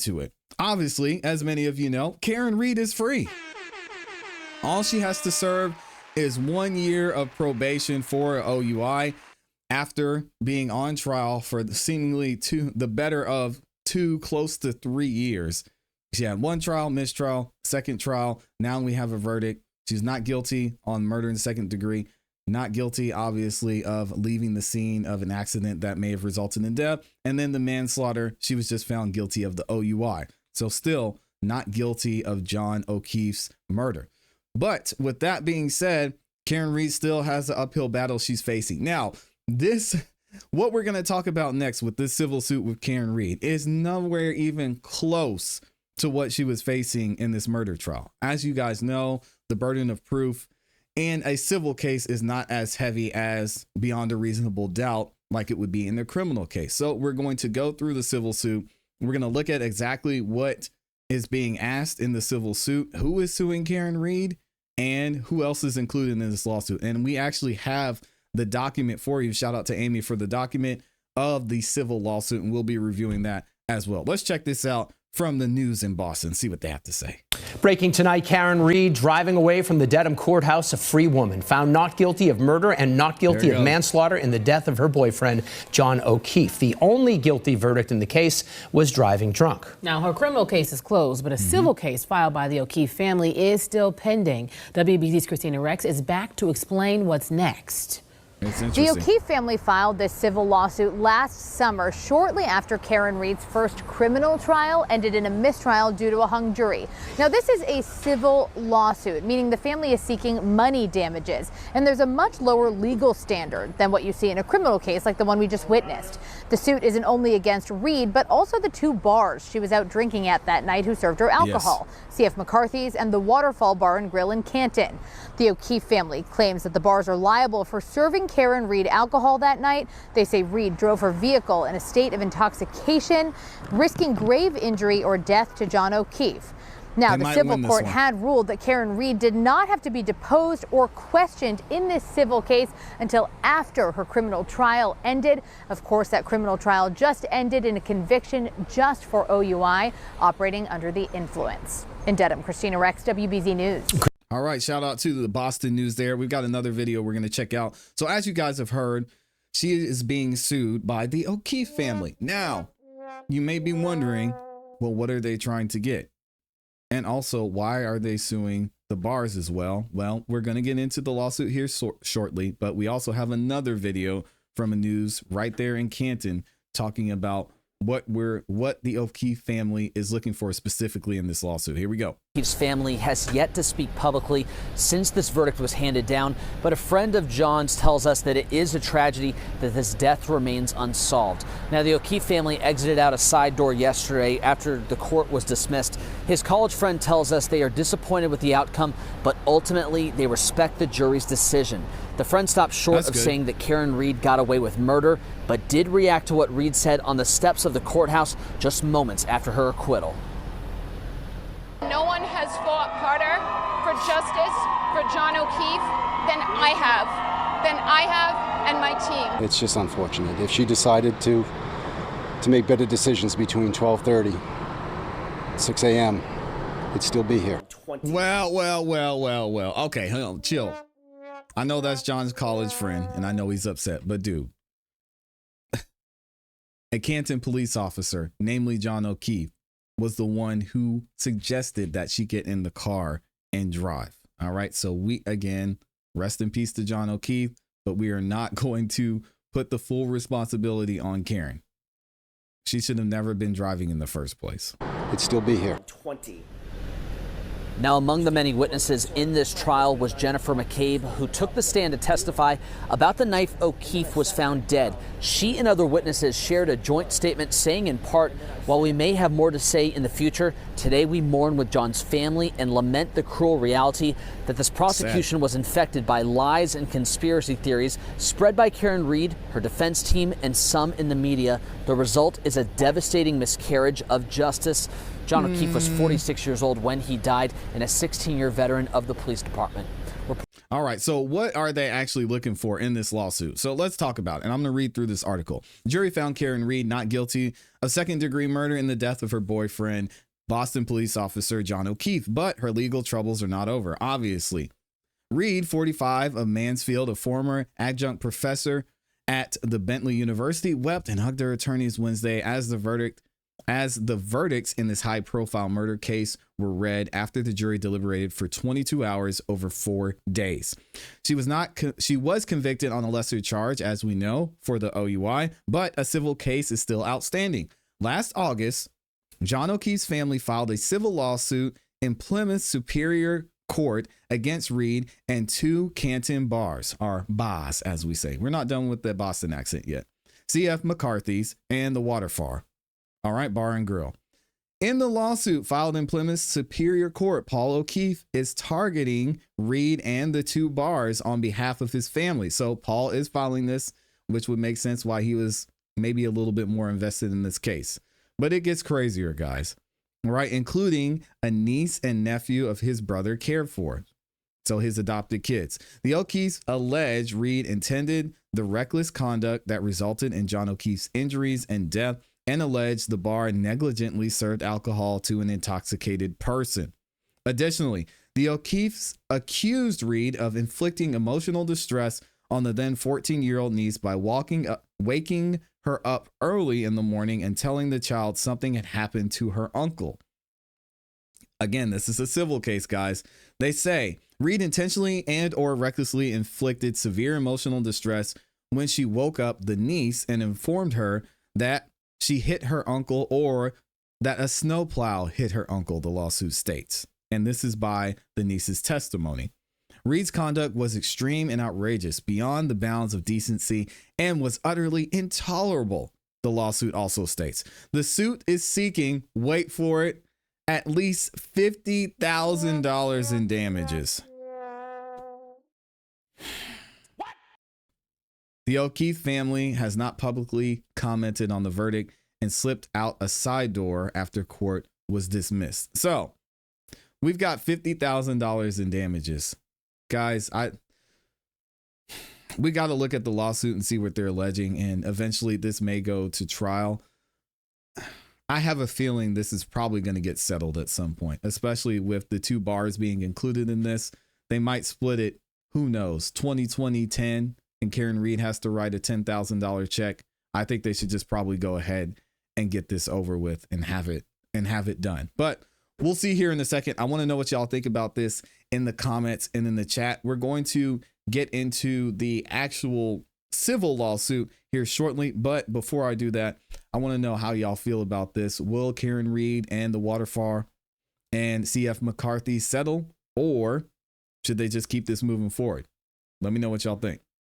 to it. Obviously, as many of you know, Karen Reed is free. All she has to serve is 1 year of probation for OUI after being on trial for seemingly the better of 2, close to 3 years. She had one trial, mistrial, second trial. Now we have a verdict. She's not guilty on murder in the second degree. Not guilty, obviously, of leaving the scene of an accident that may have resulted in death. And then the manslaughter, she was just found guilty of the OUI. So still not guilty of John O'Keefe's murder. But with that being said, Karen Reed still has the uphill battle she's facing. Now, what we're going to talk about next with this civil suit with Karen Reed is nowhere even close to what she was facing in this murder trial. As you guys know, the burden of proof in a civil case is not as heavy as beyond a reasonable doubt like it would be in a criminal case. So we're going to go through the civil suit. We're going to look at exactly what is being asked in the civil suit, who is suing Karen Reed, and who else is included in this lawsuit. And we actually have the document for you. Shout out to Amy for the document of the civil lawsuit, and we'll be reviewing that as well. Let's check this out from the news in Boston, see what they have to say. Breaking tonight, Karen Reed driving away from the Dedham courthouse, a free woman, found not guilty of murder and not guilty of manslaughter in the death of her boyfriend, John O'Keefe. The only guilty verdict in the case was driving drunk. Now, her criminal case is closed, but a civil case filed by the O'Keefe family is still pending. WBZ's Christina Rex is back to explain what's next. The O'Keefe family filed this civil lawsuit last summer, shortly after Karen Reed's first criminal trial ended in a mistrial due to a hung jury. Now, this is a civil lawsuit, meaning the family is seeking money damages, and there's a much lower legal standard than what you see in a criminal case like the one we just witnessed. The suit isn't only against Reed, but also the 2 bars she was out drinking at that night who served her alcohol, C.F. McCarthy's and the Waterfall Bar and Grill in Canton. The O'Keefe family claims that the bars are liable for serving Karen Reed alcohol that night. They say Reed drove her vehicle in a state of intoxication, risking grave injury or death to John O'Keefe. Now, the civil court had ruled that Karen Reed did not have to be deposed or questioned in this civil case until after her criminal trial ended. Of course, that criminal trial just ended in a conviction just for OUI, operating under the influence. In Dedham, Christina Rex, WBZ News. All right, shout out to the Boston News there. We've got another video we're going to check out. So as you guys have heard, she is being sued by the O'Keefe family. Now, you may be wondering, well, what are they trying to get? And also, why are they suing the bars as well? Well, we're going to get into the lawsuit here shortly, but we also have another video from a news right there in Canton talking about what the O'Keefe family is looking for specifically in this lawsuit. Here we go. O'Keefe's family has yet to speak publicly since this verdict was handed down, but a friend of John's tells us that it is a tragedy that this death remains unsolved. Now, the O'Keefe family exited out a side door yesterday after the court was dismissed. His college friend tells us they are disappointed with the outcome, but ultimately they respect the jury's decision. The friend stopped short of saying that Karen Reed got away with murder, but did react to what Reed said on the steps of the courthouse just moments after her acquittal. No one has fought harder for justice for John O'Keefe than I have and my team. It's just unfortunate. If she decided to make better decisions between 12:30, 6 a.m., it'd still be here. Well. Okay, hang on, chill. I know that's John's college friend, and I know he's upset, but dude, a Canton police officer, namely John O'Keefe, was the one who suggested that she get in the car and drive. All right. So we, again, rest in peace to John O'Keefe, but we are not going to put the full responsibility on Karen. She should have never been driving in the first place. It'd still be here. Now, among the many witnesses in this trial was Jennifer McCabe, who took the stand to testify about the night O'Keefe was found dead. She and other witnesses shared a joint statement saying, in part, while we may have more to say in the future, today we mourn with John's family and lament the cruel reality that this prosecution was infected by lies and conspiracy theories spread by Karen Reed, her defense team, and some in the media. The result is a devastating miscarriage of justice. John O'Keefe was 46 years old when he died and a 16-year veteran of the police department. All right, so what are they actually looking for in this lawsuit? So let's talk about it. And I'm going to read through this article. Jury found Karen Reed not guilty of second-degree murder in the death of her boyfriend, Boston police officer John O'Keefe, but her legal troubles are not over, obviously. Reed, 45, of Mansfield, a former adjunct professor at the Bentley University, wept and hugged her attorneys Wednesday as the verdicts in this high-profile murder case were read after the jury deliberated for 22 hours over 4 days. She was convicted on a lesser charge, as we know, for the OUI, but a civil case is still outstanding. Last August, John O'Keefe's family filed a civil lawsuit in Plymouth Superior Court against Reed and 2 Canton bars, or bars, as we say. We're not done with the Boston accent yet. C.F. McCarthy's and the Waterfall. All right, bar and grill. In the lawsuit filed in Plymouth Superior Court, Paul O'Keefe is targeting Reed and the 2 bars on behalf of his family. So Paul is filing this, which would make sense why he was maybe a little bit more invested in this case. But it gets crazier, guys. All right, including a niece and nephew of his brother cared for. So his adopted kids. The O'Keefes allege Reed intended the reckless conduct that resulted in John O'Keefe's injuries and death, and alleged the bar negligently served alcohol to an intoxicated person. Additionally, the O'Keefes accused Reed of inflicting emotional distress on the then 14-year-old niece by waking her up early in the morning and telling the child something had happened to her uncle. Again, this is a civil case, guys. They say Reed intentionally and or recklessly inflicted severe emotional distress when she woke up the niece and informed her that she hit her uncle or that a snowplow hit her uncle, the lawsuit states. And this is by the niece's testimony. Reed's conduct was extreme and outrageous, beyond the bounds of decency, and was utterly intolerable, the lawsuit also states. The suit is seeking, wait for it, at least $50,000 in damages. The O'Keefe family has not publicly commented on the verdict and slipped out a side door after court was dismissed. So we've got $50,000 in damages. Guys, we got to look at the lawsuit and see what they're alleging, and eventually this may go to trial. I have a feeling this is probably going to get settled at some point, especially with the 2 bars being included in this. They might split it, who knows, 20-10, and Karen Reed has to write a $10,000 check. I think they should just probably go ahead and get this over with and have it done. But we'll see here in a second. I want to know what y'all think about this in the comments and in the chat. We're going to get into the actual civil lawsuit here shortly. But before I do that, I want to know how y'all feel about this. Will Karen Reed and the Waterfall and C.F. McCarthy settle, or should they just keep this moving forward? Let me know what y'all think.